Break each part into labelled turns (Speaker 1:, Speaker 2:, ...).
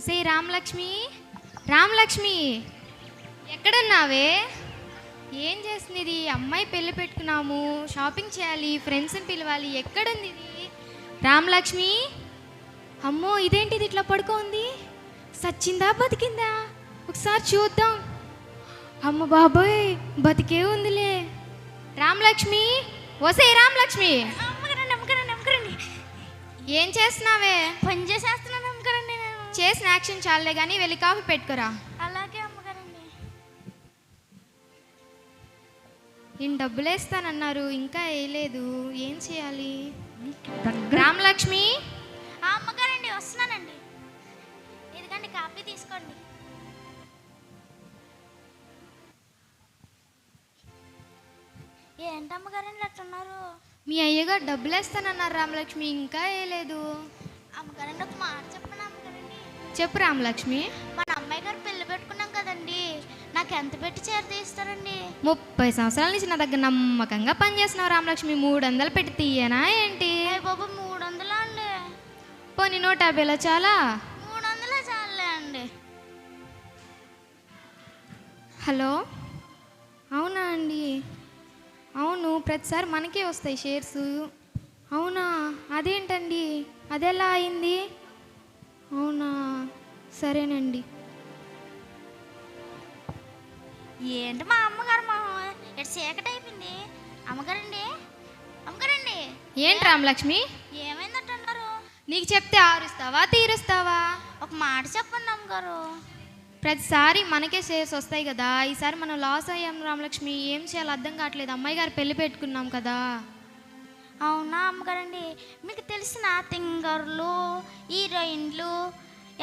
Speaker 1: ఒసే రామలక్ష్మి, రామలక్ష్మి ఎక్కడున్నావే? ఏం చేస్తుంది? అమ్మాయి పెళ్ళి పెట్టుకున్నాము, షాపింగ్ చేయాలి, ఫ్రెండ్స్ని పిలవాలి. ఎక్కడుంది ఇది? రామలక్ష్మి, అమ్మో ఇదేంటిది ఇట్లా పడుకోంది? సచ్చిందా బతికిందా? ఒకసారి చూద్దాం. అమ్మ బాబోయ్, బతికే ఉందిలే. రామలక్ష్మి, ఒసే రామలక్ష్మి, ఏం చేస్తున్నావే?
Speaker 2: పని చేసేస్తున్నాను అమ్మగారండి. నేను
Speaker 1: చేసిన యాక్షన్ చాలే కానీ వెళ్ళి కాఫీ పెట్టుకురా.
Speaker 2: అలాగే అమ్మగారండి.
Speaker 1: ఈయన డబ్బులు వేస్తానన్నారు, ఇంకా వేయలేదు. ఏం చేయాలి? రామలక్ష్మి,
Speaker 2: అమ్మగారండి వస్తున్నానండి. ఇదిగండి కాఫీ తీసుకోండి. ఏంటమ్మగారండి అట్టున్నారు?
Speaker 1: మీ అయ్యగారు డబ్బులు వేస్తానన్నారు రామలక్ష్మి, ఇంకా వేయలేదు.
Speaker 2: అమ్మగారండి ఒక మాట చెప్పండి అమ్మగారండి.
Speaker 1: చెప్పు రామలక్ష్మి.
Speaker 2: మన అమ్మాయి గారు పెళ్లి పెట్టుకున్నాం కదండి, నాకు ఎంత పెట్టి చీర తీస్తారండి?
Speaker 1: 30 సంవత్సరాల నుంచి నా దగ్గర నమ్మకంగా పనిచేస్తున్నావు రామలక్ష్మి, 300 పెట్టి తీయనా ఏంటి?
Speaker 2: బాబు 300 అండి.
Speaker 1: పోనీ 150లో చాలా?
Speaker 2: 300 చాలే అండి.
Speaker 1: హలో, అవునా అండి? అవును, ప్రతిసారి మనకే వస్తాయి షేర్స్. అవునా, అదేంటండి, అదెలా అయింది? అవునా, సరేనండి.
Speaker 2: ఏంటి మా అమ్మగారు మా ఇటు చీకటి అయిపోయింది. అమ్మగారండి, అమ్మగారండి.
Speaker 1: ఏంటి రామలక్ష్మి,
Speaker 2: ఏమైందంటున్నారు?
Speaker 1: నీకు చెప్తే ఆరుస్తావా తీరుస్తావా?
Speaker 2: ఒక మాట చెప్పండి అమ్మగారు.
Speaker 1: ప్రతిసారి మనకే షేర్స్ వస్తాయి కదా, ఈసారి మనం లాస్ అయ్యాం రామలక్ష్మి. ఏం చేయాలో అర్థం కావట్లేదు. అమ్మాయి గారు పెళ్లి పెట్టుకున్నాం కదా.
Speaker 2: అవునా అమ్మగారండి, మీకు తెలిసిన సింగర్లు, హీరోయిన్లు,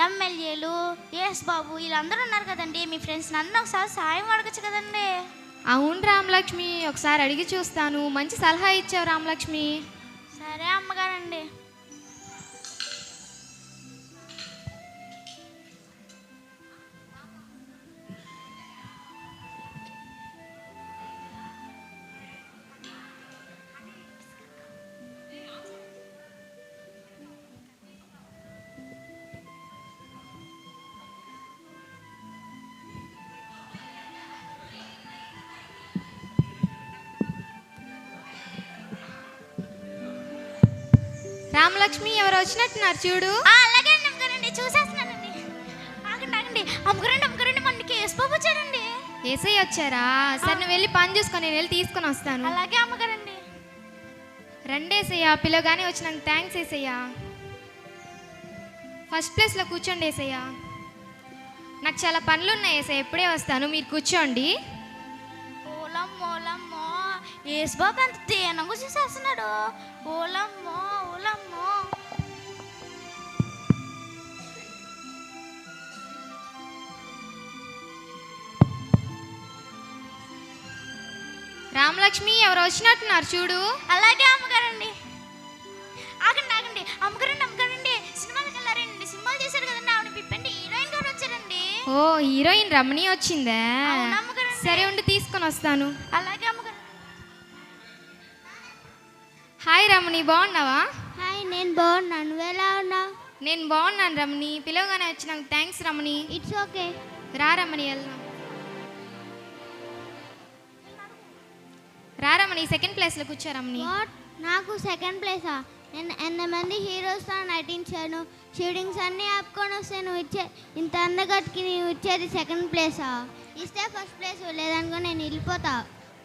Speaker 2: ఎమ్మెల్యేలు, యేస్ బాబు వీళ్ళందరూ ఉన్నారు కదండి, మీ ఫ్రెండ్స్ నన్ను ఒకసారి సాయం అడగచ్చు కదండి.
Speaker 1: అవును రామలక్ష్మి, ఒకసారి అడిగి చూస్తాను. మంచి సలహా ఇచ్చావు రామలక్ష్మి.
Speaker 2: సరే అమ్మగారండి.
Speaker 1: రామలక్ష్మి, ఎవరు వచ్చినట్టున్నారు చూడు.
Speaker 2: అలాగే అండి అమ్మగారండి, చూసేస్తున్నానండి. ఆగండి ఆగండి అమ్మగారండి, అమ్మగారండి మనకి యేస్ బాబు వచ్చాడండి.
Speaker 1: ఏసై వచ్చారా? సరే నువ్వు వెళ్ళి పని చూసుకొని నేను వెళ్ళి తీసుకొని వస్తాను.
Speaker 2: అలాగే అమ్మగారండి.
Speaker 1: రండేసయ్యా, పిల్లగానే వచ్చినాక థ్యాంక్స్ ఏసయ్యా. ఫస్ట్ ప్లేస్లో కూర్చోండి ఏసయ్యా. నాకు చాలా పనులు ఉన్నాయి ఏసయ్య, ఎప్పుడే వస్తాను, మీరు కూర్చోండి.
Speaker 2: ఓలమ్మో యేస్ బాబు ఎంత తేనంగా చూసేస్తున్నాడు. ఓలమ్మో ఓలమ్మో.
Speaker 1: రామలక్ష్మి, ఎవరు వచ్చినట్టున్నారు చూడు.
Speaker 2: అలాగే అమ్మగారండి. ఆగండి ఆగండి అమ్మగారండి, అమ్మగారండి సినిమాలకు వెళ్ళారండి, సినిమాలు చేశారు కదండి, ఆవిడ పిప్పండి హీరోయిన్ గారు వచ్చారండి.
Speaker 1: ఓ, హీరోయిన్ రమణి వచ్చిందా?
Speaker 2: అవును అమ్మగారండి.
Speaker 1: సరే ఉండి తీసుకొని వస్తాను.
Speaker 2: అలాగే అమ్మగారు.
Speaker 1: హాయ్ రమణి, బాగున్నావా?
Speaker 2: హాయ్, నేను బాగున్నాను. నువ్వు ఎలా ఉన్నావు?
Speaker 1: నేను బాగున్నాను రమణి, పిలవగానే వచ్చినాక థ్యాంక్స్ రమణి.
Speaker 2: It's okay.
Speaker 1: రా రమణి, వెళ్దాం. రా రమణి, సెకండ్ ప్లేస్లో కూర్చో రమణి.
Speaker 2: నాకు సెకండ్ ప్లేసా? నేను ఎంతమంది హీరోస్తో నటించాను, షూటింగ్స్ అన్నీ ఆపుకొని వస్తే నువ్వు ఇంత అందగట్టుకి నువ్వు ఇచ్చేది సెకండ్ ప్లేసా? ఇస్తే ఫస్ట్ ప్లేస్, లేదనుకో నేను వెళ్ళిపోతా.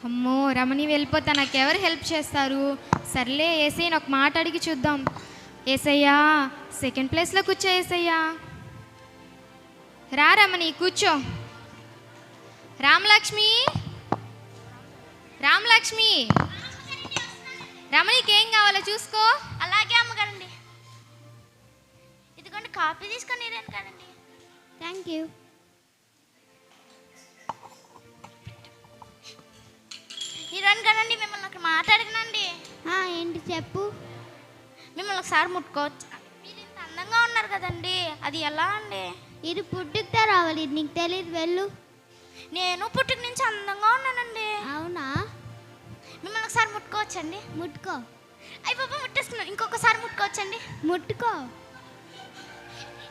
Speaker 1: అమ్మో రమణి, వెళ్ళిపోతా, నాకు ఎవరు హెల్ప్ చేస్తారు? సర్లే ఏసయ్యని ఒక మాట అడిగి చూద్దాం. ఏసయ్యా, సెకండ్ ప్లేస్లో కూర్చో ఏసయ్యా. రా రమణి, కూర్చో. రామలక్ష్మి, రామలక్ష్మి, రమణికి ఏం కావాలో చూసుకో.
Speaker 2: అలాగే అమ్మగారండి. ఇదిగోండి కాఫీ తీసుకొని ఇరాను కదండి. Thank you. ఇరాను కదండి, మిమ్మల్ని ఒక మాట అడిగినండి. ఏంటి చెప్పు. మిమ్మల్ని ఒకసారి ముట్టుకోవచ్చు? మీరు ఇంత అందంగా ఉన్నారు కదండి, అది ఎలా అండి? ఇది పుట్టుకతో రావాలి, ఇది నీకు తెలియదు, వెళ్ళు. నేను పుట్టుక నుంచి అందంగా ఉన్నానండి. అవునా? మిమ్మల్ని ఒకసారి ముట్టుకోవచ్చండి? ముట్టుకో. అయ్యి బాబా ముట్టేస్తున్నాను, ఇంకొకసారి ముట్టుకోవచ్చండి? ముట్టుకో.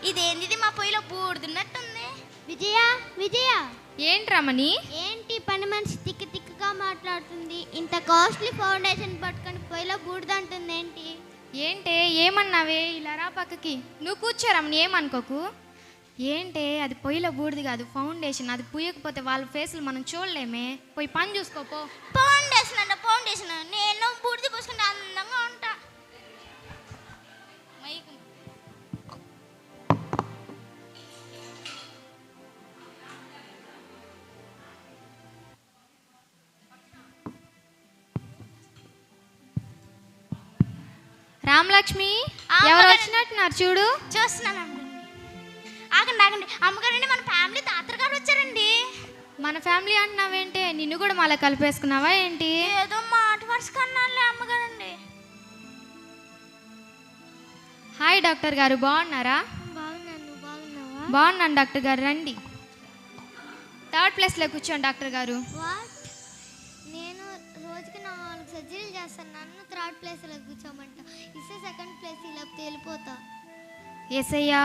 Speaker 2: ఇదేంటిది మా పొయ్యిలో బూడుతున్నట్టుంది. విజయ విజయ
Speaker 1: ఏంటి రమణి?
Speaker 2: ఏంటి పని మనిషి తిక్కగా మాట్లాడుతుంది? ఇంత కాస్ట్లీ ఫౌండేషన్ పట్టుకొని పొయ్యిలో బూడుదంటుంది ఏంటి?
Speaker 1: ఏంటే ఏమన్నావే? ఇలా రా పక్కకి. నువ్వు కూర్చో రమణి, ఏమనుకోకు. ఏంటే అది పొయ్యిలో బూడిది కాదు, ఫౌండేషన్. అది పూయకపోతే వాళ్ళ ఫేసులు మనం చూడలేమే. పోయి పని చూసుకోపో.
Speaker 2: ఫౌండేషన్ అంటే ఫౌండేషన్. నేను బూడిది పోసుకుంటే అందంగా ఉంటా.
Speaker 1: రామలక్ష్మి, ఎవరు వచ్చినట్టున్నారు చూడు.
Speaker 2: చూస్తున్నానండి. ఆగండి ఆగండి. అమ్మగారండి, మన ఫ్యామిలీ తాతయ్య గారు వచ్చారండి.
Speaker 1: మన ఫ్యామిలీ అంటున్నావేంటి? నిన్ను కూడా మళ్ళీ కలిపేసుకున్నావా ఏంటి?
Speaker 2: ఏదో మాట వరుస కన్నాలే అమ్మగారండి.
Speaker 1: హాయ్ డాక్టర్ గారు, బాగున్నారా?
Speaker 2: బాగున్నాను. బాగున్నావా?
Speaker 1: బాగున్నాను డాక్టర్ గారు, రండి. థర్డ్ ప్లేస్లో కూర్చోండి డాక్టర్ గారు.
Speaker 2: నేను రోజుకి 4 సర్జరీలు చేస్తాను. నన్ను థర్డ్ ప్లేస్లో కూర్చోమంట. ఇస్తే సెకండ్ ప్లేస్ ఇలా తేలిపోతా.
Speaker 1: ఏసయ్యా,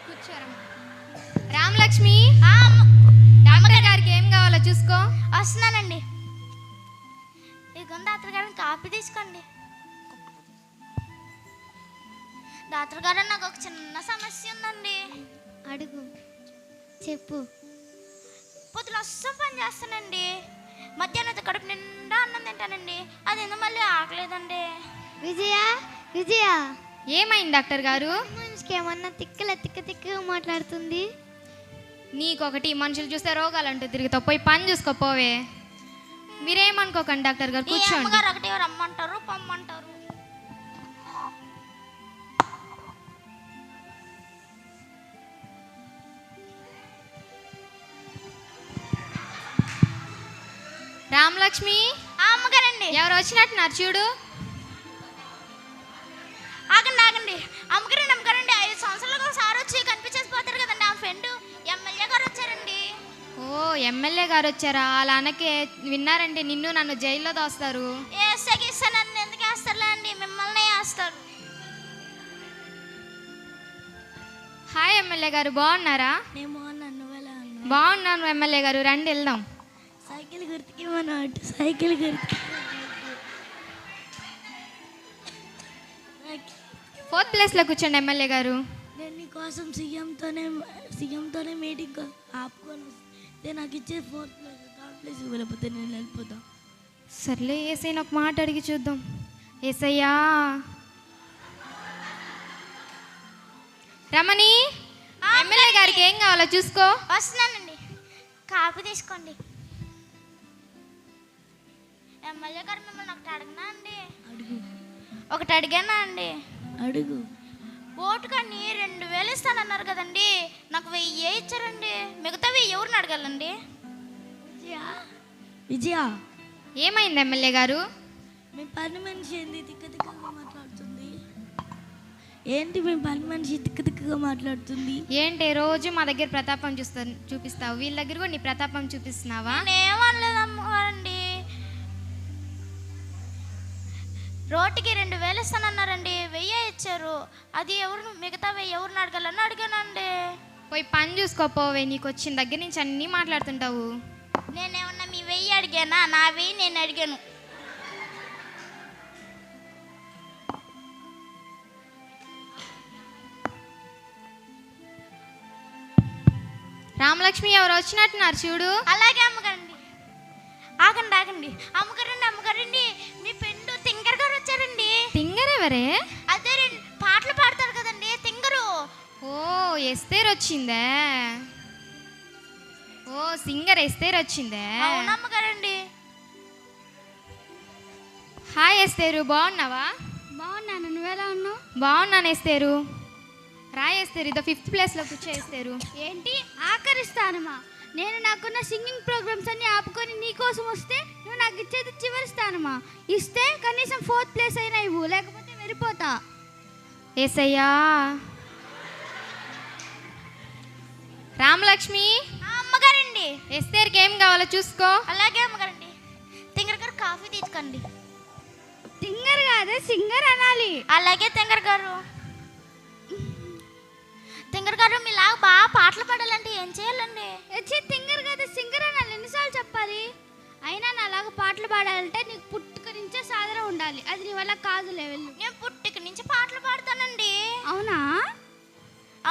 Speaker 1: కూర్చోరమ్మా. రామలక్ష్మి, డాక్టర్ గారికి ఏం కావాలో చూసుకో.
Speaker 2: వస్తున్నానండి. ఇదిగోండి డాక్టర్ గారిని కాపీ తీసుకోండి. డాక్టర్ గారు, నాకు ఒక చిన్న సమస్య ఉందండి. అడుగు, చెప్పు. పొద్దున అస్సలు పని చేస్తానండి. మధ్యాహ్నం కడుపు నిండా అన్నం తింటానండి. అది ఎందుకు మళ్ళీ ఆకలేదండి. విజయ విజయ,
Speaker 1: ఏమైంది డాక్టర్ గారు?
Speaker 2: మనిషికి ఏమన్నా తిక్కగా మాట్లాడుతుంది.
Speaker 1: నీకొకటి, మనుషులు చూస్తే రోగాలు అంటూ తిరుగుతావు. పోయి పని చూసుకోపోవే. మీరేమనుకోకండి డాక్టర్ గారు, కూర్చోండి.
Speaker 2: ఒకటి రమ్మంటారు, పొమ్మంటారు.
Speaker 1: రామలక్ష్మి,
Speaker 2: అమ్మగారండి,
Speaker 1: ఎవరు వచ్చినట్టున్నారు చూడు.
Speaker 2: ఆగండి ఆగండి. అమ్మగారండి 5 సంవత్సరాలకు ఒకసారి వచ్చి కనిపించేసిపోతారు కదండి. ఆ ఫ్రెండ్ ఎమ్మెల్యే గారు వచ్చారండి.
Speaker 1: ఓ, ఎమ్మెల్యే గారు వచ్చారా? అలా అనకే, విన్నారంటే నిన్ను నన్ను జైల్లో దోస్తారు.
Speaker 2: నన్ను ఎందుకు వేస్తారులే అండి, మిమ్మల్ని వేస్తారు.
Speaker 1: హాయ్ ఎమ్మెల్యే గారు, బాగున్నారా?
Speaker 2: నేను బాగున్నాను. నువ్వెలా ఉన్నావు?
Speaker 1: బాగున్నాను ఎమ్మెల్యే గారు, రండి వెళ్దాం.
Speaker 2: సైకిల్ గుర్తుకి మన సైకిల్ గుర్తుకి.
Speaker 1: 4th ప్లేస్లో కూర్చోండి ఎమ్మెల్యే గారు.
Speaker 2: నేను నీకోసం సీఎంతోనే మీటింగ్ ఆపుకొని వస్తే నాకు ఇచ్చే 4th ప్లేస్, 3rd ప్లేస్ వెళ్ళిపోతే నేను వెళ్ళిపోతా.
Speaker 1: సర్లే, ఏసైనా ఒక మాట అడిగి చూద్దాం. ఏసయ్యా. రమణి, ఎమ్మెల్యే గారికి ఏం కావాలో చూసుకో.
Speaker 2: వస్తున్నానండి. కాపీ తీసుకోండి. ఎమ్మెల్యే గారు, మిమ్మల్ని ఒకటి అడిగినా అండి? అడుగు. ఒకటి అడిగానా అండి? అడుగు. ఓటుకని 2000 ఇస్తానన్నారు కదండి, నాకు 1000 ఇచ్చారండి. మిగతావి ఎవరిని అడగాలండి? విజయ,
Speaker 1: ఏమైంది ఎమ్మెల్యే గారు?
Speaker 2: మీ పని మనిషి ఏంది తిక్కగా మాట్లాడుతుంది? ఏంటి మీ పని మనిషి తిక్కగా మాట్లాడుతుంది?
Speaker 1: ఏంటి రోజు మా దగ్గర ప్రతాపం చూపిస్తావు, వీళ్ళ దగ్గర కూడా నీ ప్రతాపం చూపిస్తున్నావా?
Speaker 2: నేనేమనలేదు అమ్మగారండి. రోటికి 2000 ఇస్తానన్నారండి, 1000 ఇచ్చారు. అది ఎవరు, మిగతా 1000 ఎవరిని అడగాలని అడిగానండి.
Speaker 1: పోయి పని చూసుకోపోవే, నీకు వచ్చిన దగ్గర నుంచి అన్నీ మాట్లాడుతుంటావు.
Speaker 2: నేనేమన్నా మీ 1000 అడిగానా? నా 1000 నేను అడిగాను.
Speaker 1: రామలక్ష్మి, ఎవరు వచ్చినట్టున్నారు చూడు.
Speaker 2: అలాగే అమ్మగారండి. ఆగండి ఆగండి. అమ్మగారండి, మీ ఫ్రెండ్ తింగర్ గారు వచ్చారండి.
Speaker 1: తింగర్ ఎవరే?
Speaker 2: అదే పాటలు పాడతారు కదండి, తింగరు.
Speaker 1: ఓ, ఎస్తేర్ వచ్చిందే. ఓ, సింగర్ ఎస్తేర్ వచ్చిందే.
Speaker 2: అవునమ్మగారండి.
Speaker 1: హాయ్ ఎస్తేరు, బాగున్నావా?
Speaker 2: బాగున్నాను. నువ్వెలా ఉన్నావు?
Speaker 1: బాగున్నాను ఎస్తేరు. రాయేస్తారు, ఇదో 5th ప్లేస్లో కూర్చోస్తారు.
Speaker 2: ఏంటి ఆఖరిస్తానమా? నేను నాకున్న సింగింగ్ ప్రోగ్రామ్స్ అన్ని ఆపుకొని నీకోసం వస్తే నువ్వు నాకు ఇచ్చేది చివరి స్థానమా? ఇస్తే కనీసం 4th ప్లేస్ అయినా ఇవ్వు, లేకపోతే వెళ్ళిపోతా.
Speaker 1: ఏసయ్యా. రామలక్ష్మి,
Speaker 2: అమ్మగారండి,
Speaker 1: ఎస్తేర్కి ఏం కావాలో చూసుకో.
Speaker 2: అలాగే అమ్మగారండి. తింగర్ గారు కాఫీ తీసుకోండి. తింగర్ కాదు, సింగర్ అనాలి. అలాగే తింగర్ గారు. తింగర్ గారు మీలాగా బాగా పాటలు పాడాలంటే ఏం చేయాలండి?
Speaker 3: తింగర్ కదా సింగర్ అని ఎన్నిసార్లు చెప్పాలి? అయినా నాలాగా పాటలు పాడాలంటే నీకు పుట్టుక నుంచే సాధన ఉండాలి. అది నీ వల్ల కాదు లెవెల్.
Speaker 2: నేను పుట్టిక నుంచి పాటలు పాడతానండి.
Speaker 3: అవునా?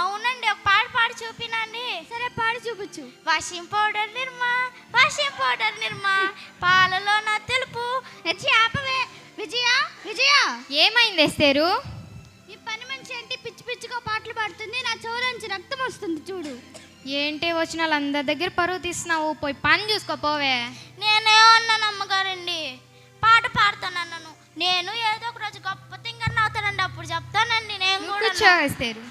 Speaker 2: అవునండి, ఒక పాట పాడి చూపినండి.
Speaker 3: సరే పాడి చూపించు.
Speaker 2: వాషింగ్ పౌడర్ నిర్మా, వాషింగ్ పౌడర్ నిర్మా, పాలలో నా తెలుపు.
Speaker 3: ఆపవే విజయ. విజయ
Speaker 1: ఏమైంది ఎస్తేరు?
Speaker 3: ఈ పని మనిషి ఏంటి పిచ్చి పిచ్చిగా పాటలు పాడుతుంది? నా చెవులోంచి రక్తం వస్తుంది చూడు.
Speaker 1: ఏంటి వచ్చిన వాళ్ళందరి దగ్గర పరువు తీస్తున్నావు? పోయి పని చూసుకోపోవే.
Speaker 2: నేనే అన్నాను అమ్మగారండి, పాట పాడుతానన్నాను. నేను ఏదో ఒక రోజు గొప్ప తింగర్ని అవుతానండి, అప్పుడు చెప్తానండి. నేను కూడా
Speaker 1: కూర్చో ఎస్తేరు.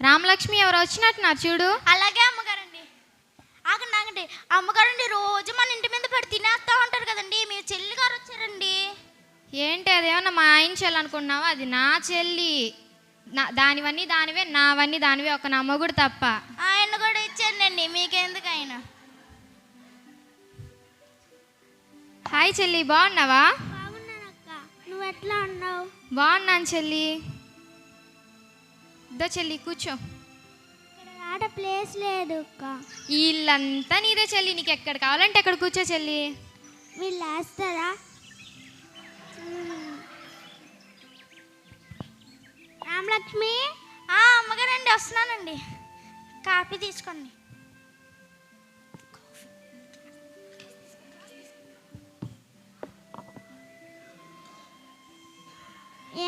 Speaker 1: రామలక్ష్మి ఎవరు వచ్చినట్టున్నారు చూడు.
Speaker 2: అలాగే అమ్మగారండి. ఆగండి ఆగండి అమ్మగారండి, రోజు మన ఇంటి మీద పడి తినేస్తా ఉంటారు కదండి. మీ చెల్లి గారు వచ్చారండి.
Speaker 1: ఏంటి అదేమన్నా మా ఆయన చెల్లి అనుకున్నావా? అది నా చెల్లి. దానివన్నీ దానివే, నావన్నీ దానివే, ఒక నా మొగుడు తప్ప.
Speaker 2: ఆయన కూడా ఇచ్చానండి, మీకెందుకు ఆయన.
Speaker 1: హాయ్ చెల్లి, బాగున్నావా?
Speaker 3: బాగున్నానక్క, నువ్వు ఎట్లా ఉన్నావు?
Speaker 1: బాగున్నాను చెల్లి. దో చెల్లి కూర్చో.
Speaker 3: ఇక్కడ ఆడ ప్లేస్ లేదు అక్క.
Speaker 1: వీళ్ళంతా నీదే చెల్లి, నీకు ఎక్కడ కావాలంటే ఎక్కడ కూర్చో చెల్లి.
Speaker 3: వీళ్ళు వేస్తారా? రామలక్ష్మి.
Speaker 2: అమ్మగారండి వస్తున్నానండి, కాఫీ తీసుకోండి.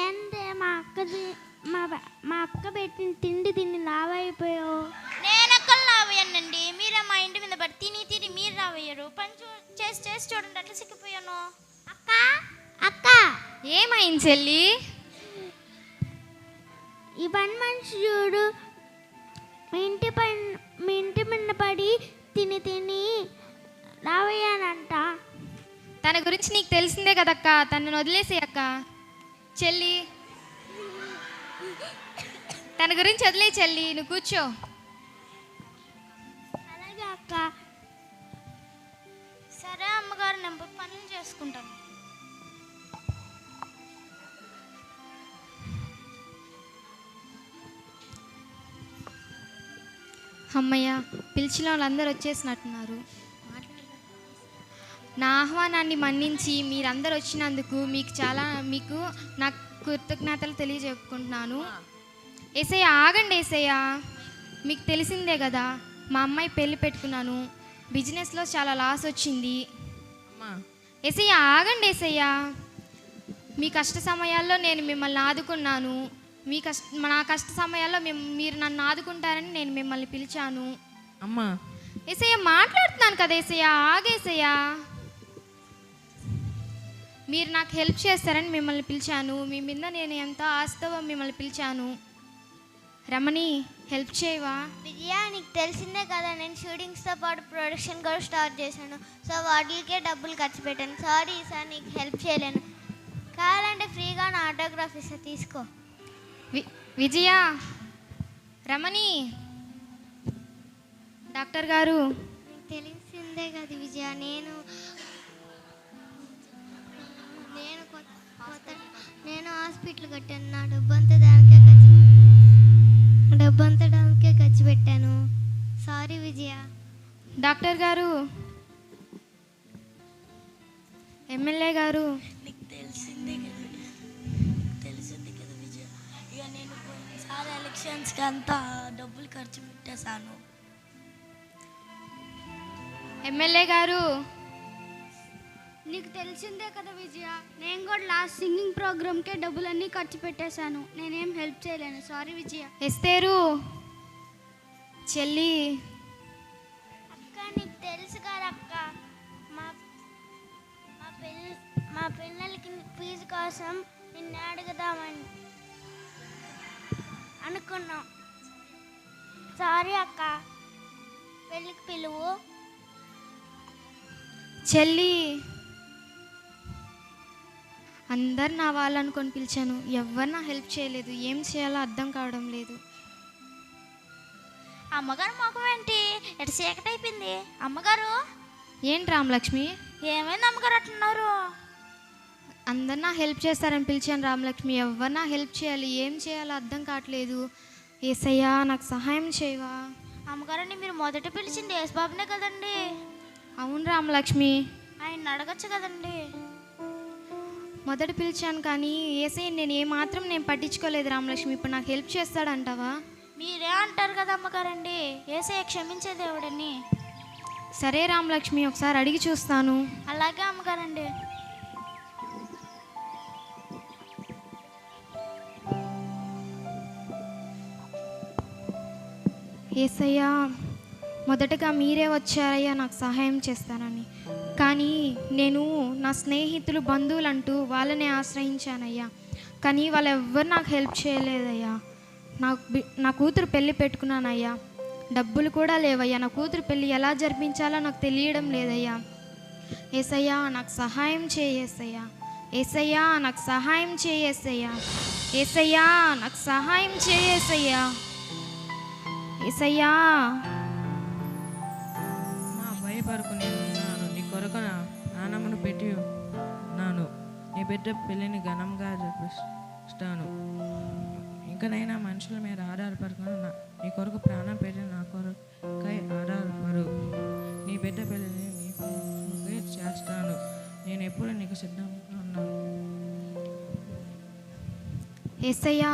Speaker 3: ఏంటి మా అక్క పెట్టిన తిండి తిని లావైపోయావు?
Speaker 2: నేను ఎక్కడ లావయ్యానండి, మీరే మా ఇంటి మీద పడి తిని తిని మీరు రావయ్యారు. పని చేసి చేసి చూడండి అట్లా సిక్కిపోయాను.
Speaker 3: అక్క అక్క
Speaker 1: ఏమైంది చెల్లి?
Speaker 3: ఈ పని మనిషి చూడు, మీ ఇంటి మీద పడి తిని తిని లావయ్యానంట.
Speaker 1: తన గురించి నీకు తెలిసిందే కదక్క, తనని వదిలేసే అక్క. చెల్లి తన గురించి వదిలే చెల్లి, నువ్వు కూర్చో.
Speaker 3: అలాగే అక్క.
Speaker 2: సరే అమ్మగారు, నేను పనులు చేసుకుంటాను.
Speaker 1: అమ్మయ్య, పిలిచిన వాళ్ళందరూ వచ్చేసినట్టున్నారు. నా ఆహ్వానాన్ని మన్నించి మీరందరూ వచ్చినందుకు మీకు నా కృతజ్ఞతలు తెలియజెప్పుకుంటున్నాను. ఏసయ్య ఆగండి ఏసయ్య, మీకు తెలిసిందే కదా మా అమ్మాయి పెళ్ళి పెట్టుకున్నాను, బిజినెస్లో చాలా లాస్ వచ్చింది. ఏసయ్య ఆగండి ఏసయ్య, మీ కష్ట సమయాల్లో నేను మిమ్మల్ని ఆదుకున్నాను. నా కష్ట సమయాల్లో మీరు నన్ను ఆదుకుంటారని నేను మిమ్మల్ని పిలిచాను.
Speaker 4: అమ్మా
Speaker 1: ఏసయ్య మాట్లాడుతున్నాను కదా ఏసయ్య, ఆగేసయ్య. మీరు నాకు హెల్ప్ చేస్తారని మిమ్మల్ని పిలిచాను. మీ మీద నేను ఎంతో ఆశతో మిమ్మల్ని పిలిచాను. రమణి, హెల్ప్ చేయవా?
Speaker 3: విజయ, నీకు తెలిసిందే కదా నేను షూటింగ్స్తో పాటు ప్రొడక్షన్ కూడా స్టార్ట్ చేశాను. సో వాటికే డబ్బులు ఖర్చు పెట్టాను. సారీ సార్, నీకు హెల్ప్ చేయలేను. కావాలంటే ఫ్రీగా నా ఆటోగ్రాఫ్ ఇస్తా, తీసుకో.
Speaker 1: విజయ, రమణి, డాక్టర్ గారు.
Speaker 3: నీకు తెలిసిందే కదా విజయ, నేను హాస్పిటల్ కట్టాను. నా డబ్బంతా దానికే ఖర్చు పెట్టాను. సారీ విజయ.
Speaker 1: డాక్టర్ గారు, ఎమ్మెల్యే గారు,
Speaker 4: నీకు తెలిసింది కదా విజయ, ఇక నేను పోయినసారి ఎలక్షన్స్కి అంతా డబ్బులు ఖర్చు పెట్టేశాను.
Speaker 1: ఎమ్మెల్యే గారు,
Speaker 3: నీకు తెలిసిందే కదా విజయ, నేను కూడా లాస్ట్ సింగింగ్ ప్రోగ్రామ్కే డబ్బులన్నీ ఖర్చు పెట్టేశాను. నేనేం హెల్ప్ చేయలేను. సారీ విజయ.
Speaker 1: ఎస్తేరు చెల్లి.
Speaker 3: అక్క, నీకు తెలుసు కదా అక్క, మా పిల్లలకి ఫీజు కోసం నిన్ను అడుగుదామని అనుకున్నాం. సారీ అక్క, పెళ్ళికి పిలువు.
Speaker 1: చెల్లి, అందరు నా వాళ్ళు అనుకొని పిలిచాను, ఎవరు నా హెల్ప్ చేయలేదు. ఏం చేయాలో అర్థం కావడం లేదు.
Speaker 2: అమ్మగారు మొఖం ఏంటి ఎటు చీకటి అయిపోయింది? అమ్మగారు
Speaker 1: ఏంటి రామలక్ష్మి?
Speaker 2: ఏమైంది అమ్మగారు అంటున్నారు?
Speaker 1: అందరు నా హెల్ప్ చేస్తారని పిలిచాను రామలక్ష్మి. ఎవరు నా హెల్ప్ చేయాలి, ఏం చేయాలో అర్థం కావట్లేదు. యేసయ్యా నాకు సహాయం చేయవా?
Speaker 2: అమ్మగారండి మీరు మొదట పిలిచింది యేసుబాబునే కదండి.
Speaker 1: అవును రామలక్ష్మి,
Speaker 2: ఆయన అడగచ్చు కదండి.
Speaker 1: మొదట పిలిచాను కానీ యేసయ్య నేను ఏమాత్రం పట్టించుకోలేదు రామలక్ష్మి. ఇప్పుడు నాకు హెల్ప్ చేస్తాడంటావా?
Speaker 2: మీరే అంటారు కదా అమ్మగారండి యేసయ్య క్షమించే దేవుడని.
Speaker 1: సరే రామలక్ష్మి, ఒకసారి అడిగి చూస్తాను.
Speaker 2: అలాగే అమ్మగారండి.
Speaker 1: యేసయ్యా మొదటగా మీరే వచ్చారయ్యా నాకు సహాయం చేస్తానని. కానీ నేను నా స్నేహితులు బంధువులు అంటూ వాళ్ళని ఆశ్రయించానయ్యా. కానీ వాళ్ళు ఎవ్వరు నాకు హెల్ప్ చేయలేదయ్యా. నా కూతురు పెళ్ళి పెట్టుకున్నానయ్యా, డబ్బులు కూడా లేవయ్యా. నా కూతురు పెళ్ళి ఎలా జరిపించాలో నాకు తెలియడం లేదయ్యా. యేసయ్యా నాకు సహాయం చేయేసయ్యా. యేసయ్యా నాకు సహాయం చేయేసయ్యా. యేసయ్యా నాకు సహాయం చేయేసయ్యా. యేసయ్యా
Speaker 5: మా భయపడకు, నేను ఉన్నాను. నీ కొరకు నా ప్రాణమును పెట్టి ఉన్నాను. నీ బిడ్డ పెళ్ళిని ఘనంగా జరిపిస్తాను. ఇంకనైనా మనుషుల మీద ఆధారపడకుండా నీ కొరకు ప్రాణం పెట్టి నా కొరకై ఆధారపడు. నీ బిడ్డ పెళ్ళిని నీకు చేస్తాను. నేను ఎప్పుడు నీకు సిద్ధంగా ఉన్నాను.
Speaker 1: యేసయ్యా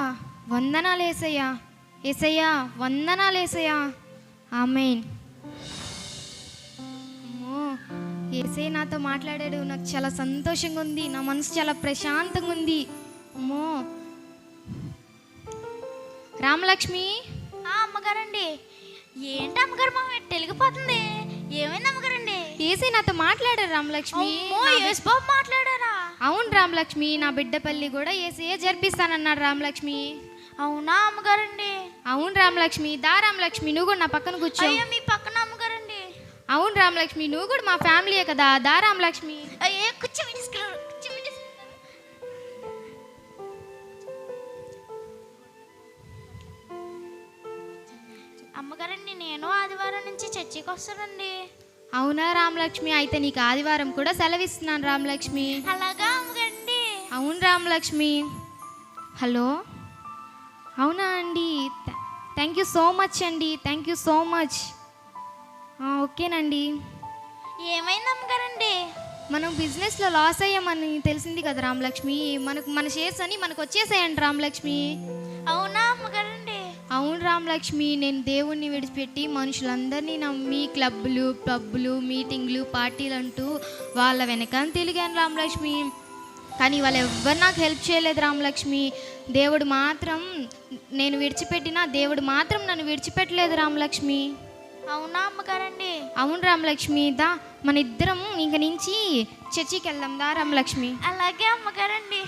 Speaker 1: వందనాలు యేసయ్యా. యేసయ్యా వందనాలు యేసయ్యా. ఆమేన్. అమ్మో, యేసయ్య నాతో మాట్లాడాడు. నాకు చాలా సంతోషంగా ఉంది, నా మనసు చాలా ప్రశాంతంగా ఉంది. అమ్మో రామలక్ష్మి.
Speaker 2: అమ్మగారండి ఏంటి అమ్మగారు మా తెలిగిపోతుంది? ఏమైంది అమ్మగారండి?
Speaker 1: యేసయ్య నాతో మాట్లాడారు రామలక్ష్మి.
Speaker 2: యేసుబాబు మాట్లాడారా?
Speaker 1: అవును రామలక్ష్మి, నా బిడ్డ పెళ్ళి కూడా యేసయ్య జరిపిస్తానన్నాడు రామలక్ష్మి.
Speaker 2: అవునా అమ్మగారండి?
Speaker 1: అవును రామలక్ష్మి. దా రామలక్ష్మి, నువ్వు కూడా నా పక్కన కూర్చో.
Speaker 2: అయ్యో మీ పక్కన అమ్మగారండి?
Speaker 1: అవును రామలక్ష్మి, నువ్వు కూడా మా ఫ్యామిలీయే కదా. దా రామలక్ష్మి.
Speaker 2: అయ్యే కూర్చోబెట్టేసుకున్నారు. అమ్మగారండి నేను ఆదివారం నుంచి చర్చికి వస్తానండి.
Speaker 1: అవునా రామలక్ష్మి, అయితే నీకు ఆదివారం కూడా సెలవిస్తున్నాను రామలక్ష్మి.
Speaker 2: అలాగా అమ్మగారండి?
Speaker 1: అవును రామలక్ష్మి. హలో, అవునా అండి? థ్యాంక్ యూ సో మచ్ అండి, థ్యాంక్ యూ సో మచ్. ఓకేనండి.
Speaker 2: ఏమైంది అమ్మగారండి?
Speaker 1: మనం బిజినెస్లో లాస్ అయ్యామని తెలిసింది కదా రామలక్ష్మి. మన షేర్స్ అని మనకు వచ్చేసాయండి రామలక్ష్మి.
Speaker 2: అవునా అమ్మగారండి?
Speaker 1: అవును రామలక్ష్మి, నేను దేవుణ్ణి విడిచిపెట్టి మనుషులందరినీ నమ్మి క్లబ్బులు, పబ్బులు, మీటింగ్లు, పార్టీలు అంటూ వాళ్ళ వెనక తిరిగాను రామలక్ష్మి. కానీ వాళ్ళు ఎవ్వరు నాకు హెల్ప్ చేయలేదు రామలక్ష్మి. దేవుడు మాత్రం నేను విడిచిపెట్టినా దేవుడు మాత్రం నన్ను విడిచిపెట్టలేదు రామలక్ష్మి.
Speaker 2: అవునా అమ్మగారండి?
Speaker 1: అవును రామలక్ష్మి. దా మన ఇద్దరం ఇంక నుంచి చర్చికి వెళ్దాం దా రామలక్ష్మి.
Speaker 2: అలాగే అమ్మగారండి.